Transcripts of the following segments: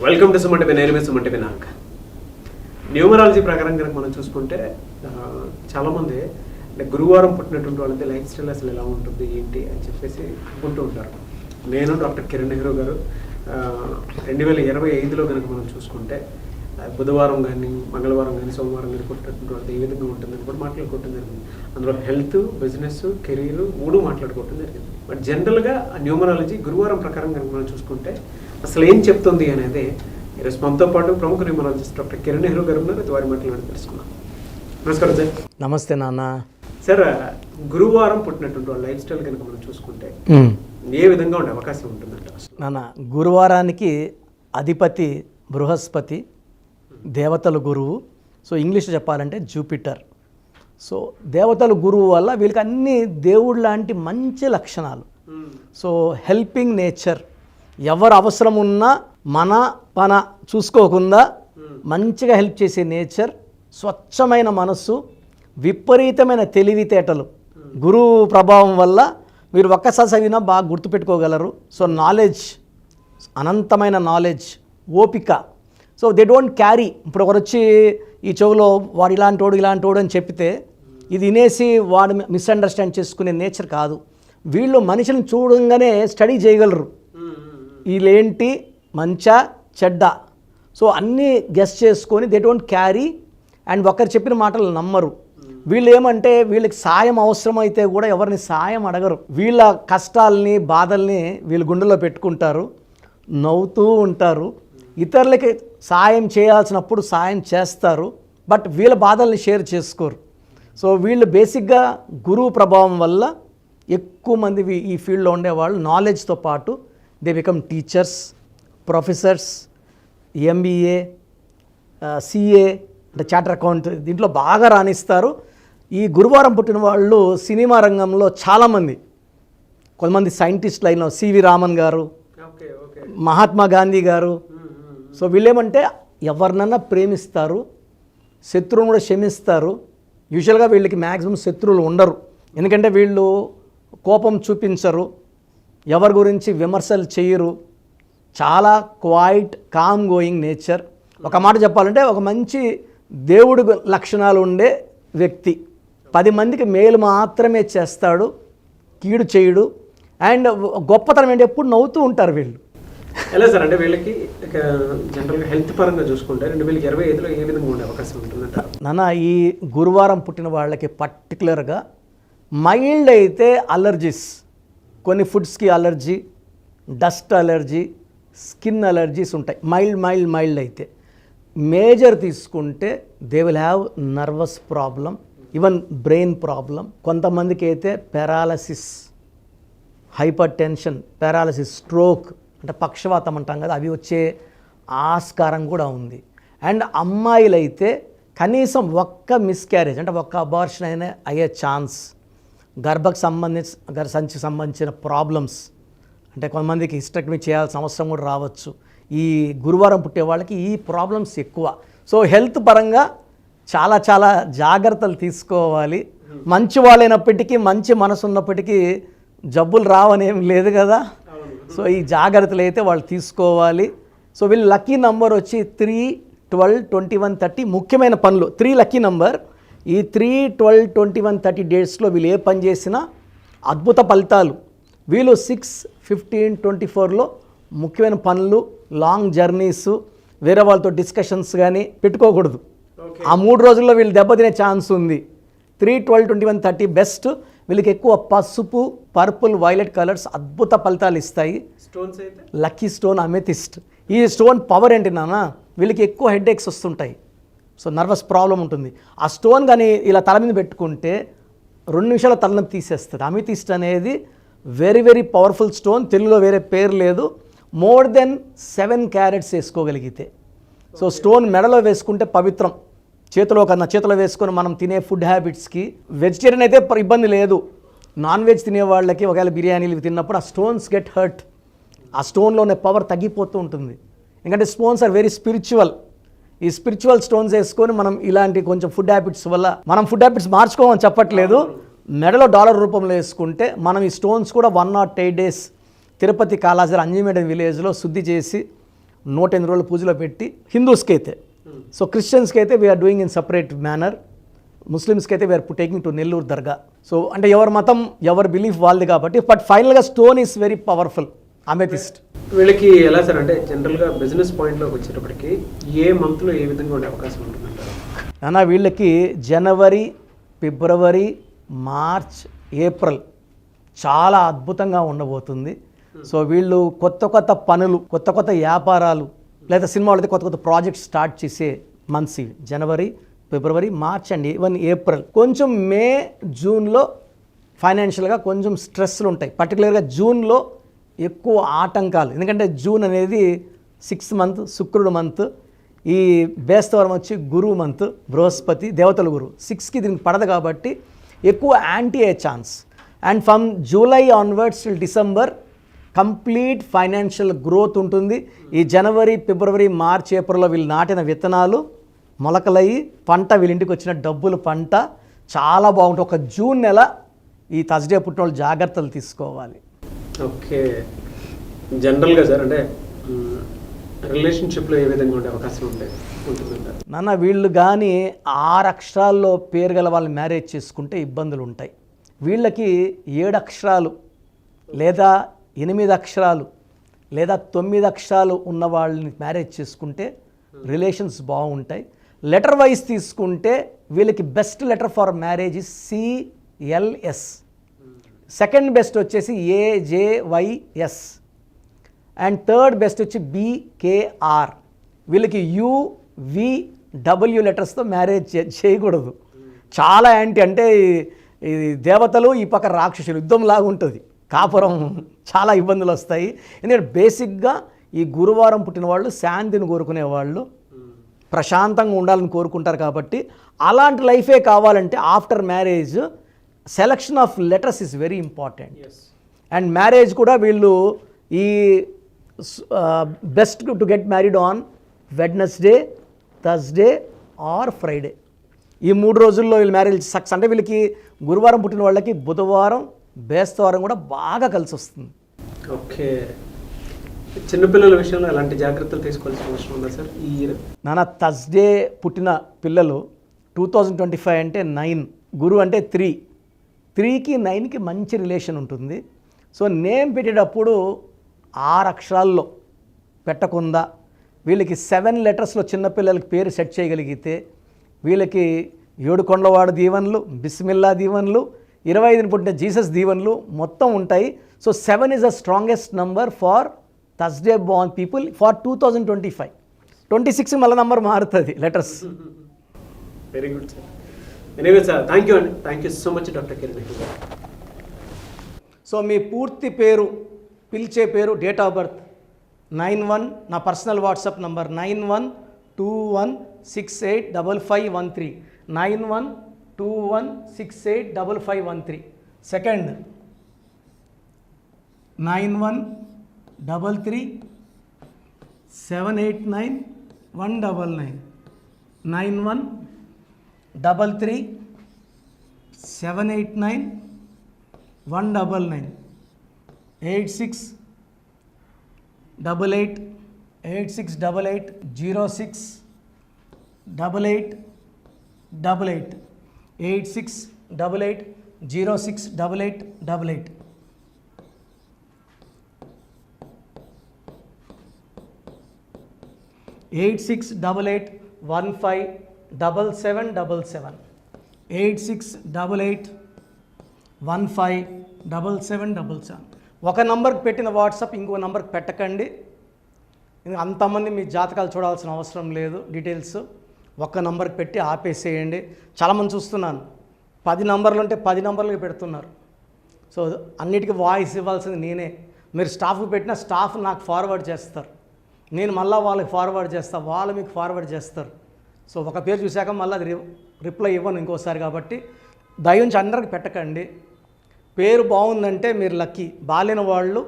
Welcome to Suman TV. నేను మీ Suman TV Naik. Numerology ప్రకారం కనుక మనం చూసుకుంటే చాలామంది అంటే గురువారం పుట్టినటువంటి వాళ్ళకి లైఫ్ స్టైల్ అసలు ఎలా ఉంటుంది ఏంటి అని చెప్పేసి అనుకుంటూ ఉంటారు. నేను డాక్టర్ కిరణ్ నెహ్రూ గారు 2025లో కనుక మనం చూసుకుంటే బుధవారం కానీ మంగళవారం కానీ సోమవారం కానీ పుట్టినటువంటి వాళ్ళకి ఏ విధంగా ఉంటుందని కూడా మాట్లాడుకోవటం జరిగింది. అందులో హెల్త్, బిజినెస్, కెరీర్ మూడు మాట్లాడుకోవటం జరిగింది. బట్ జనరల్గా న్యూమరాలజీ గురువారం ప్రకారం కనుక మనం చూసుకుంటే అసలు ఏం చెప్తుంది అనేది ఈరోజు మనతో పాటు ప్రముఖ న్యూమరాలజిస్ట్ డాక్టర్ కిరణ్ నెహ్రూ గారు ఉన్నారు. వారి మాట్లాడి తెలుసుకున్నాం. నమస్కారం సార్. నమస్తే నాన్న. సార్, గురువారం పుట్టినటువంటి వాళ్ళ లైఫ్ స్టైల్ కనుక మనం చూసుకుంటే ఏ విధంగా ఉండే అవకాశం ఉంటుందంట? నాన్న, గురువారానికి అధిపతి బృహస్పతి, దేవతల గురువు. సో ఇంగ్లీష్ చెప్పాలంటే జూపిటర్. సో దేవతల గురువు వల్ల వీళ్ళకి అన్ని దేవుడు లాంటి మంచి లక్షణాలు. సో హెల్పింగ్ నేచర్, ఎవరు అవసరం ఉన్నా మన పన చూసుకోకుండా మంచిగా హెల్ప్ చేసే నేచర్, స్వచ్ఛమైన మనస్సు, విపరీతమైన తెలివితేటలు. గురువు ప్రభావం వల్ల మీరు ఒక్కసారి చదివినా బాగా గుర్తుపెట్టుకోగలరు. సో నాలెడ్జ్, అనంతమైన నాలెడ్జ్, ఓపిక. So they don't carry. ఇప్పుడు ఒకరు వచ్చి ఈ చెవులో వాడు ఇలాంటోడు అని చెప్తే ఇది వినేసి వాడు మిస్అండర్స్టాండ్ చేసుకునే నేచర్ కాదు. వీళ్ళు మనిషిని చూడంగానే స్టడీ చేయగలరు. వీళ్ళేంటి, మంచా చెడ్డ, సో అన్నీ గెస్ చేసుకొని దే డోంట్ క్యారీ. అండ్ ఒకరు చెప్పిన మాటలు నమ్మరు. వీళ్ళు ఏమంటే వీళ్ళకి సాయం అవసరమైతే కూడా ఎవరిని సాయం అడగరు. వీళ్ళ కష్టాలని బాధల్ని వీళ్ళు గుండెలో పెట్టుకుంటారు, నవ్వుతూ ఉంటారు. ఇతరులకి సాయం చేయాల్సినప్పుడు సాయం చేస్తారు, బట్ వీళ్ళ బాధల్ని షేర్ చేసుకోరు. సో వీళ్ళు బేసిక్గా గురువు ప్రభావం వల్ల ఎక్కువ మంది ఈ ఫీల్డ్లో ఉండేవాళ్ళు నాలెడ్జ్తో పాటు they become teachers, professors, MBA, CA అంటే చార్టర్ అకౌంట్, దీంట్లో బాగా రాణిస్తారు. ఈ గురువారం పుట్టిన వాళ్ళు సినిమా రంగంలో చాలామంది, కొంతమంది సైంటిస్ట్ లైన్లో సివి రామన్ గారు, మహాత్మా గాంధీ గారు. సో వీళ్ళేమంటే ఎవరినన్నా ప్రేమిస్తారు, శత్రువును కూడా క్షమిస్తారు. యూజువల్గా వీళ్ళకి మ్యాక్సిమం శత్రువులు ఉండరు, ఎందుకంటే వీళ్ళు కోపం చూపించరు, ఎవరి గురించి విమర్శలు చేయరు. చాలా క్వైట్ కామ్ గోయింగ్ నేచర్. ఒక మాట చెప్పాలంటే ఒక మంచి దేవుడి లక్షణాలు ఉండే వ్యక్తి. 10 మందికి మేలు మాత్రమే చేస్తాడు, కీడు చేయడు. అండ్ గొప్పతనం ఏంటి, ఎప్పుడు నవ్వుతూ ఉంటారు వీళ్ళు. ఎలా సార్, అంటే వీళ్ళకి జనరల్గా హెల్త్ పరంగా చూసుకుంటే 2025లో ఏ విధంగా ఉండే అవకాశం ఉంటుందంట? నాన్న, ఈ గురువారం పుట్టిన వాళ్ళకి పర్టికులర్గా మైల్డ్ అయితే అలర్జీస్, కొన్ని ఫుడ్స్కి allergy, dust allergy, skin allergies ఉంటాయి. మైల్డ్ అయితే. మేజర్ తీసుకుంటే they will have nervous problem, even brain problem. కొంతమందికి అయితే paralysis, hypertension, paralysis, stroke అంటే పక్షవాతం అంటాం కదా, అవి వచ్చే ఆస్కారం కూడా ఉంది. అండ్ అమ్మాయిలైతే కనీసం ఒక్క మిస్క్యారేజ్ అంటే ఒక్క అబార్షన్ అయినా అయ్యే ఛాన్స్, సంచికి సంబంధించిన ప్రాబ్లమ్స్, అంటే కొంతమందికి హిస్టెక్టమీ చేయాల్సిన అవసరం కూడా రావచ్చు. ఈ గురువారం పుట్టే వాళ్ళకి ఈ ప్రాబ్లమ్స్ ఎక్కువ. సో హెల్త్ పరంగా చాలా చాలా జాగ్రత్తలు తీసుకోవాలి. మంచి వాళ్ళైనప్పటికీ, మంచి మనసు ఉన్నప్పటికీ జబ్బులు రావనేం లేదు కదా. సో ఈ జాగ్రత్తలు అయితే వాళ్ళు తీసుకోవాలి. సో వీళ్ళు లక్కీ నంబర్ వచ్చి 3, 12, 21, 30. ముఖ్యమైన పనులు 3 లక్కీ నంబర్. ఈ 3, 12, 21, 30 డేట్స్లో వీళ్ళు ఏ పని చేసినా అద్భుత ఫలితాలు. వీళ్ళు 6, 15, 24లో ముఖ్యమైన పనులు, లాంగ్ జర్నీస్, వేరే వాళ్ళతో డిస్కషన్స్ కానీ పెట్టుకోకూడదు. ఆ 3 రోజుల్లో వీళ్ళు దెబ్బతినే ఛాన్స్ ఉంది. 3, 12, 21, 30 బెస్ట్. వీళ్ళకి ఎక్కువ పసుపు, పర్పుల్, వైలెట్ కలర్స్ అద్భుత ఫలితాలు ఇస్తాయి. స్టోన్స్ అయితే లక్కీ స్టోన్ అమెథిస్ట్. ఈ స్టోన్ పవర్ ఏంటి నాన్న, వీళ్ళకి ఎక్కువ హెడేక్స్ వస్తుంటాయి, సో నర్వస్ ప్రాబ్లం ఉంటుంది. ఆ స్టోన్ కానీ ఇలా తల మీద పెట్టుకుంటే 2 నిమిషాల తలనొప్పి తీసేస్తుంది. అమెథిస్ట్ అనేది వెరీ వెరీ పవర్ఫుల్ స్టోన్. తెలుగులో వేరే పేరు లేదు. మోర్ దెన్ 7 క్యారెట్స్ వేసుకోగలిగితే. సో స్టోన్ మెడలో వేసుకుంటే పవిత్రం. చేతిలో వేసుకొని మనం తినే ఫుడ్ హ్యాబిట్స్కి, వెజిటేరియన్ అయితే ఇబ్బంది లేదు. నాన్ వెజ్ తినే వాళ్ళకి ఒకవేళ బిర్యానీలు తిన్నప్పుడు ఆ స్టోన్స్ గెట్ హర్ట్. ఆ స్టోన్లోనే పవర్ తగ్గిపోతూ ఉంటుంది. ఎందుకంటే స్టోన్స్ ఆర్ వెరీ స్పిరిచువల్. ఈ స్పిరిచువల్ స్టోన్స్ వేసుకొని మనం ఇలాంటి కొంచెం ఫుడ్ హ్యాబిట్స్ వల్ల, మనం ఫుడ్ హ్యాబిట్స్ మార్చుకోమని చెప్పట్లేదు, మెడలో డాలర్ రూపంలో వేసుకుంటే మనం ఈ స్టోన్స్ కూడా 108 days తిరుపతి కాళాజీ అంజిమేడ విలేజ్లో శుద్ధి చేసి 108 రోజులు పూజలో పెట్టి హిందూస్కి అయితే. సో క్రిస్టియన్స్కి అయితే we are doing in separate manner, ముస్లిమ్స్కి అయితే we are taking to Nellore dargah. So అంటే ఎవరి మతం ఎవరి బిలీఫ్ వాళ్ళది కాబట్టి, బట్ ఫైనల్గా stone is very powerful, amethyst. వీళ్ళకి ఎలా సార్ అంటే జనరల్గా బిజినెస్ పాయింట్లోకి వచ్చేటప్పటికి ఏ మంత్లో ఏ విధంగా ఉండే అవకాశం ఉంటుందంటారు? నాన్న వీళ్ళకి జనవరి, ఫిబ్రవరి, మార్చ్, ఏప్రిల్ చాలా అద్భుతంగా ఉండబోతుంది. సో వీళ్ళు కొత్త కొత్త పనులు, కొత్త కొత్త వ్యాపారాలు, లేదా సినిమాలు అయితే కొత్త కొత్త ప్రాజెక్ట్స్ స్టార్ట్ చేసే మంత్స్ ఇవి. జనవరి, ఫిబ్రవరి, మార్చ్ అండ్ ఈవెన్ ఏప్రిల్. కొంచెం మే, జూన్లో ఫైనాన్షియల్గా కొంచెం స్ట్రెస్లు ఉంటాయి. పర్టికులర్గా జూన్లో ఎక్కువ ఆటంకాలు, ఎందుకంటే జూన్ అనేది 6th మంత్, శుక్రుడు మంత్. ఈ బేస్తవారం వచ్చి గురువు మంత్, బృహస్పతి దేవతల గురువు 6కి దీనికి పడదు కాబట్టి ఎక్కువ యాంటీ అయ్యే chance. And from July onwards till December complete financial growth ఉంటుంది. ఈ జనవరి, ఫిబ్రవరి, మార్చ్, ఏప్రిల్లో వీళ్ళు నాటిన విత్తనాలు మొలకలయ్యి పంట వీళ్ళింటికి వచ్చిన డబ్బులు పంట చాలా బాగుంటుంది. ఒక జూన్ నెల ఈ థర్స్డే పుట్టిన వాళ్ళు జాగ్రత్తలు తీసుకోవాలి. ఓకే, జనరల్గా సార్ అంటే రిలేషన్షిప్లో ఏ విధంగా ఉండే అవకాశం ఉంటుందంటారు? నాన్న వీళ్ళు కానీ 6 అక్షరాల్లో పేరు గల వాళ్ళని మ్యారేజ్ చేసుకుంటే ఇబ్బందులు ఉంటాయి. వీళ్ళకి 7 అక్షరాలు లేదా 8 అక్షరాలు లేదా 9 అక్షరాలు ఉన్న వాళ్ళని మ్యారేజ్ చేసుకుంటే రిలేషన్స్ బాగుంటాయి. లెటర్ వైజ్ తీసుకుంటే వీళ్ళకి best letter for marriage is CLS. Second best వచ్చేసి AJYS అండ్ థర్డ్ బెస్ట్ వచ్చి BKR. వీళ్ళకి UVW లెటర్స్తో మ్యారేజ్ చేయకూడదు. చాలా అంటే ఈ దేవతలు ఈ పక్క రాక్షసులు యుద్ధం లాగా ఉంటుంది. కాపురం చాలా ఇబ్బందులు వస్తాయి. ఎందుకంటే బేసిక్గా ఈ గురువారం పుట్టిన వాళ్ళు శాంతిని కోరుకునే వాళ్ళు, ప్రశాంతంగా ఉండాలని కోరుకుంటారు. కాబట్టి అలాంటి లైఫే కావాలంటే after marriage selection of letters is very important. And marriage కూడా వీళ్ళు ఈ best to get married on Wednesday, Thursday or Friday. ఈ 3 రోజుల్లో వీళ్ళు మ్యారేజ్ సక్సెస్. అంటే వీళ్ళకి గురువారం పుట్టిన వాళ్ళకి బుధవారం, బేస్తవారం కూడా బాగా కలిసి వస్తుంది. ఓకే, చిన్నపిల్లల విషయంలో ఎలాంటి జాగ్రత్తలు తీసుకోవాల్సిన అవసరం ఉందా సార్? నాన్న థర్స్డే పుట్టిన పిల్లలు 2025 అంటే 9, గురు అంటే 3కి 9కి మంచి రిలేషన్ ఉంటుంది. సో నేమ్ పెట్టేటప్పుడు 6 అక్షరాల్లో పెట్టకుండా వీళ్ళకి 7 లెటర్స్లో చిన్నపిల్లలకి పేరు సెట్ చేయగలిగితే వీళ్ళకి 7 కొండలవాడు దీవెనలు, బిస్మిల్లా దీవెనలు, 25ని పుట్టిన జీసస్ దీవెనలు మొత్తం ఉంటాయి. So 7 is the strongest number for Thursday born people for 2025. 26 మళ్ళీ నంబర్ మారుతుంది letters. Very good sir. Anyway sir, thank you అండి. Thank you so much doctor Kiran. So మీ పూర్తి పేరు, పిలిచే పేరు, డేట్ ఆఫ్ బర్త్ 91, నా personal WhatsApp number 9121685513, 9121685513. Second 9133789199, 9133789199, 8688068888, 8688068888. Eight six double eight 157777, 8688157777. ఒక నంబర్కి పెట్టిన వాట్సాప్ ఇంకో నంబర్కి పెట్టకండి. అంతమంది మీ జాతకాలు చూడాల్సిన అవసరం లేదు. డీటెయిల్స్ ఒక్క నంబర్కి పెట్టి ఆపేసేయండి. చాలామంది చూస్తున్నాను 10 నంబర్లు ఉంటే 10 నంబర్లకి పెడుతున్నారు. సో అన్నిటికీ వాయిస్ ఇవ్వాల్సింది నేనే. మీరు స్టాఫ్కి పెట్టిన స్టాఫ్ నాకు ఫార్వర్డ్ చేస్తారు, నేను మళ్ళీ వాళ్ళకి ఫార్వర్డ్ చేస్తాను, వాళ్ళు మీకు ఫార్వర్డ్ చేస్తారు. సో ఒక పేరు చూశాక మళ్ళీ అది రిప్లై ఇవ్వను ఇంకోసారి. కాబట్టి దయించి అందరికి పెట్టకండి. పేరు బాగుందంటే మీరు లక్కీ. బాలేని వాళ్ళు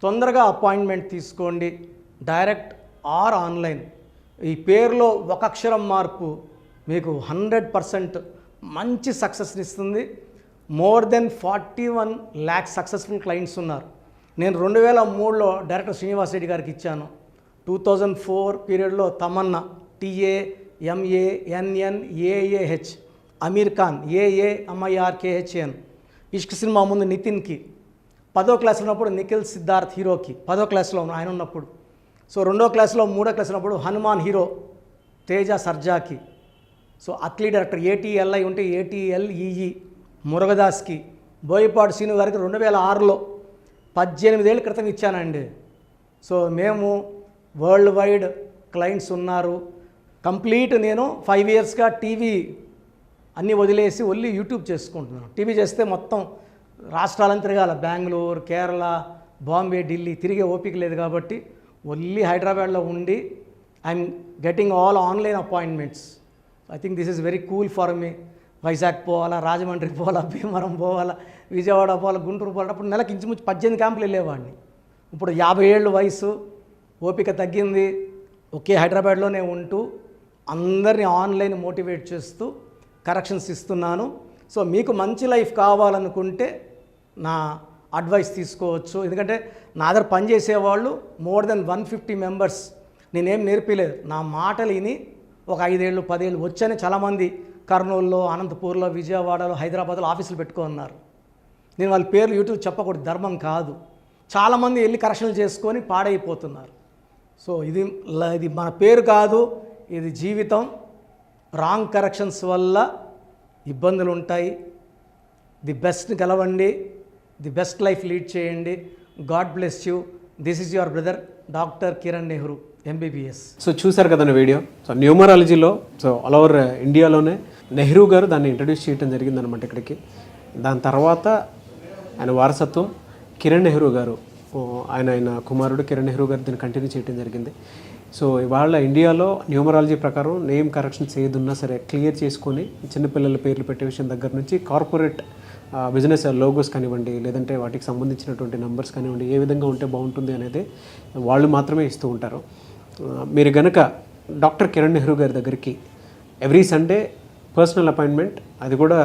తొందరగా అపాయింట్మెంట్ తీసుకోండి, డైరెక్ట్ ఆర్ ఆన్లైన్. ఈ పేరులో ఒక అక్షరం మార్పు మీకు 100% మంచి సక్సెస్ని ఇస్తుంది. More than 41 lakhs successful clients ఉన్నారు. నేను 2003లో డైరెక్టర్ శ్రీనివాస్ రెడ్డి గారికి ఇచ్చాను. 2004 పీరియడ్లో తమన్నా TAMANNAAH, అమీర్ ఖాన్ AAMIRKHN, ఇష్క్ సినిమా ముందు నితిన్కి, 10వ క్లాస్ ఉన్నప్పుడు నిఖిల్ సిద్ధార్థ్ హీరోకి, 10వ క్లాస్లో ఆయన ఉన్నప్పుడు. సో 2వ క్లాస్లో 3వ క్లాస్ ఉన్నప్పుడు హనుమాన్ హీరో తేజ సర్జాకి. సో అథ్లీట్ డైరెక్టర్ ATLI ఉంటే ATLEE మురుగదాస్కి, బోయపాటి శ్రీను గారికి 2006లో 18 ఏళ్ళ క్రితం ఇచ్చానండి. సో మేము వరల్డ్ వైడ్ క్లయింట్స్ ఉన్నారు. కంప్లీట్ నేను 5 ఇయర్స్గా టీవీ అన్నీ వదిలేసి ఓన్లీ యూట్యూబ్ చేసుకుంటున్నాను. టీవీ చేస్తే మొత్తం రాష్ట్రాలను తిరగాల, బెంగళూరు, కేరళ, బాంబే, ఢిల్లీ తిరిగే ఓపిక లేదు కాబట్టి ఓన్లీ హైదరాబాద్లో ఉండి I'm getting all online appointments. I think this is very cool for me. Vizag పోవాలా, రాజమండ్రి పోవాలా, భీమవరం పోవాలా, విజయవాడ పోవాలా, గుంటూరు పోవాలా. అప్పుడు నెలకి ఇంచుమించు 18 క్యాంపులు వెళ్ళేవాడిని. ఇప్పుడు 50 ఏళ్ళు వయసు, ఓపిక తగ్గింది. ఒకే హైదరాబాద్లోనే ఉంటూ అందరినీ ఆన్లైన్ మోటివేట్ చేస్తూ కరెక్షన్స్ ఇస్తున్నాను. సో మీకు మంచి లైఫ్ కావాలనుకుంటే నా అడ్వైస్ తీసుకోవచ్చు. ఎందుకంటే నా దగ్గర పనిచేసేవాళ్ళు మోర్ దెన్ 150 మెంబర్స్. నేనేం నేర్పిలేదు, నా మాటలు విని ఒక 5 ఏళ్ళు 10 ఏళ్ళు వచ్చని చాలామంది కర్నూలులో, అనంతపూర్లో, విజయవాడలో, హైదరాబాద్లో ఆఫీసులు పెట్టుకున్నారు. నేను వాళ్ళ పేర్లు యూట్యూబ్ చెప్పకూడదు, ధర్మం కాదు. చాలామంది వెళ్ళి కరెక్షన్లు చేసుకొని పాడైపోతున్నారు. సో ఇది మన పేరు కాదు, ఇది జీవితం. రాంగ్ కరెక్షన్స్ వల్ల ఇబ్బందులు ఉంటాయి. ది బెస్ట్ గెలవండి, ది బెస్ట్ లైఫ్ లీడ్ చేయండి. God bless you. This is your brother doctor Kiran Nehru MBBS. So చూసారు కదండి వీడియో. సో న్యూమరాలజీలో సో ఆల్ ఓవర్ ఇండియాలోనే నెహ్రూ గారు దాన్ని ఇంట్రడ్యూస్ చేయడం జరిగిందనమాట ఇక్కడికి. దాని తర్వాత ఆయన వారసత్వం కిరణ్ నెహ్రూ గారు, ఆయన కుమారుడు కిరణ్ నెహ్రూ గారు దీన్ని కంటిన్యూ చేయడం జరిగింది. సో ఇవాళ ఇండియాలో న్యూమరాలజీ ప్రకారం నేమ్ కరెక్షన్స్ ఏదున్నా సరే క్లియర్ చేసుకొని చిన్నపిల్లల పేర్లు పెట్టే విషయం దగ్గర నుంచి కార్పొరేట్ బిజినెస్ లోగోస్ కానివ్వండి, లేదంటే వాటికి సంబంధించినటువంటి నంబర్స్ కానివ్వండి, ఏ విధంగా ఉంటే బాగుంటుంది అనేది వాళ్ళు మాత్రమే ఇస్తూ ఉంటారు. మీరు గనక డాక్టర్ కిరణ్ నెహ్రూ గారి దగ్గరికి ఎవ్రీ సండే పర్సనల్ అపాయింట్మెంట్, అది కూడా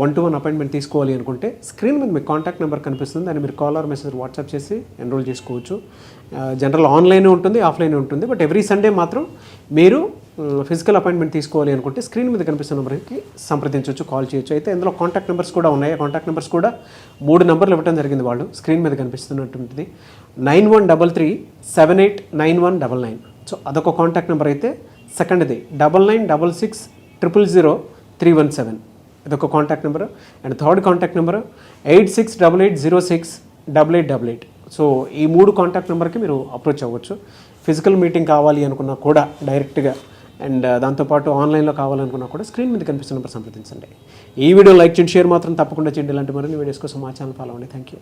1-to-1 అపాయింట్మెంట్ తీసుకోవాలి అనుకుంటే స్క్రీన్ మీద మీకు కాంటాక్ట్ నెంబర్ కనిపిస్తుంది. దాన్ని మీరు కాల్ ఆర్ మెసేజ్ వాట్సాప్ చేసి ఎన్రోల్ చేసుకోవచ్చు. జనరల్ ఆన్లైన్ ఉంటుంది, ఆఫ్లైన్ ఉంటుంది. బట్ ఎవ్రీ సండే మాత్రం మీరు ఫిజికల్ అపాయింట్మెంట్ తీసుకోవాలి అనుకుంటే స్క్రీన్ మీద కనిపిస్తున్న నెంబర్కి సంప్రదించవచ్చు, కాల్ చేయొచ్చు. అయితే ఇందులో కాంటాక్ట్ నెంబర్స్ కూడా ఉన్నాయి. కాంటాక్ట్ నెంబర్స్ కూడా 3 నెంబర్లు ఇవ్వడం జరిగింది వాళ్ళు. స్క్రీన్ మీద కనిపిస్తున్నటువంటిది 9133789199. సో అదొక కాంటాక్ట్ నెంబర్ అయితే. సెకండ్ది 9966000317, ఇదొక contact number. And third contact number 8688068888. So ఈ 3 కాంటాక్ట్ నెంబర్కి మీరు అప్రోచ్ అవ్వచ్చు. ఫిజికల్ మీటింగ్ కావాలి అనుకున్నా కూడా డైరెక్ట్గా, అండ్ దాంతోపాటు ఆన్లైన్లో కావాలనుకున్నా కూడా స్క్రీన్ మీద కనిపిస్తున్న నెంబర్ సంప్రదించండి. ఈ వీడియో లైక్ చేయండి, షేర్ మాత్రం తప్పకుండా చేయండి. ఇలాంటి మరిన్ని వీడియోస్ కోసం మా ఛానల్ ఫాలో అవ్వండి. Thank you.